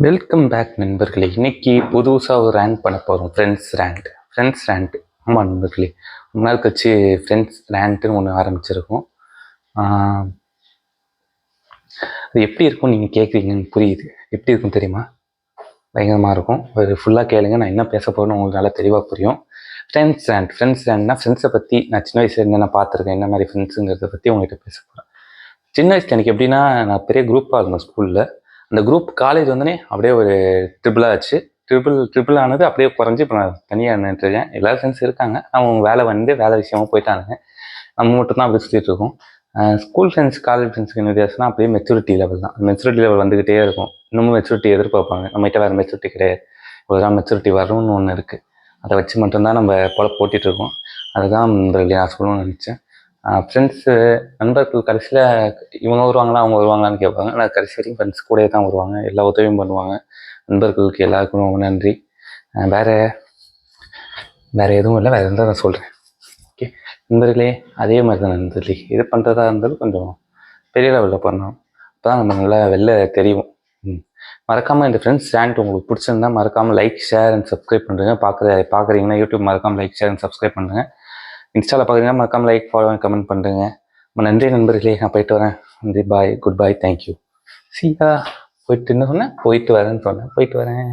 Welcome back நண்பர்களே. இன்னைக்கு புதுசாக ஒரு ரேங்க் பண்ண போகிறோம். ஃப்ரெண்ட்ஸ் ரேண்ட். ஆமாம் நண்பர்களே, ரொம்ப நாள் கழிச்சு ஃப்ரெண்ட்ஸ் ரேண்ட்டுன்னு ஒன்று ஆரம்பிச்சிருக்கோம். அது எப்படி இருக்கும் நீங்கள் கேட்குறீங்கன்னு புரியுது. எப்படி இருக்கும் தெரியுமா? பயங்கரமாக இருக்கும். ஒரு ஃபுல்லாக கேளுங்க, நான் என்ன பேச போகிறேன்னு உங்களுக்கு நல்லா தெளிவாக புரியும். ஃப்ரெண்ட்ஸ் ரேண்ட்னா ஃப்ரெண்ட்ஸை பற்றி நான் சின்ன வயசுல என்னென்ன பார்த்துருக்கேன், என்ன மாதிரி ஃப்ரெண்ட்ஸுங்கிறத பற்றி உங்கள்கிட்ட பேச போகிறேன். சின்ன வயசுல எனக்கு எப்படின்னா, நான் பெரிய குரூப்பாக இருந்தேன் ஸ்கூலில். அந்த குரூப் காலேஜ் வந்தோடனே அப்படியே ஒரு ட்ரிபிளாக ஆச்சு. ட்ரிபிள் ஆனது அப்படியே குறைஞ்சி இப்போ நான் தனியாக நின்றுருக்கேன். எல்லா ஃப்ரெண்ட்ஸ் இருக்காங்க, அவங்க வேலை விஷயமா போயிட்டானுங்க. நம்ம மட்டும் தான் அப்படி சுற்றிட்டு இருக்கோம். ஸ்கூல் ஃப்ரெண்ட்ஸ் காலேஜ் ஃப்ரெண்ட்ஸுக்கு என்ன வித்தியாசம்னா அப்படியே மெச்சூரிட்டி லெவல் தான். மெச்சூரிட்டி லெவல் வந்துக்கிட்டே இருக்கும். இன்னமும் மெச்சூரிட்டி எதிர்பார்ப்பாங்க. நம்மகிட்ட வேறு மெச்சூரிட்டி கிடையாது. இவ்வளோதான் மெச்சூரிட்டி வரணும்னு ஒன்று இருக்குது. அதை வச்சு மட்டும்தான் நம்ம பொழப்பு ஓட்டிகிட்ருக்கோம். அதுதான் நான் சொல்லணும்னு நினச்சேன். ஃப்ரெண்ட்ஸு நண்பர்கள் கடைசியில் இவங்க வருவாங்களா அவங்க வருவாங்களான்னு கேட்பாங்க. ஆனால் கடைசி வரைக்கும் ஃப்ரெண்ட்ஸ் கூடயே தான் வருவாங்க. எல்லா உதவியும் பண்ணுவாங்க. நண்பர்களுக்கு எல்லாருக்கும் ரொம்ப நன்றி. வேறு எதுவும் இல்லை. வேறு இருந்தால் நான் சொல்கிறேன். ஓகே நண்பர்களே, அதே மாதிரி தான் நண்பர்களே, இது பண்ணுறதா இருந்தாலும் கொஞ்சம் பெரிய லெவலில் பண்ணணும். அப்போ தான் நம்ம நல்லா வெளில தெரியும். மறக்காமல் இந்த ஃப்ரெண்ட்ஸ் ரேண்ட் உங்களுக்கு பிடிச்சிருந்தா மறக்காமல் லைக், ஷேர் அண்ட் சப்ஸ்கிரைப் பண்ணுறேங்க. பார்க்குறீங்கன்னா யூடியூப் மறக்காமல் லைக், ஷேர் அண்ட் சப்ஸ்கிரைப் பண்ணுங்கள். இன்ஸ்டாவில் பார்க்குறீங்கன்னா மறக்காமல் லைக், ஃபாலோ, கமெண்ட் பண்ணுறேங்க. ரொம்ப நன்றி நண்பர்களே. நான் போயிட்டு வரேன். நன்றி, பாய், குட் பாய், தேங்க்யூ. சீயா போயிட்டு என்ன சொன்னேன்? போயிட்டு வரேன்னு சொன்னேன். போயிட்டு வரேன்.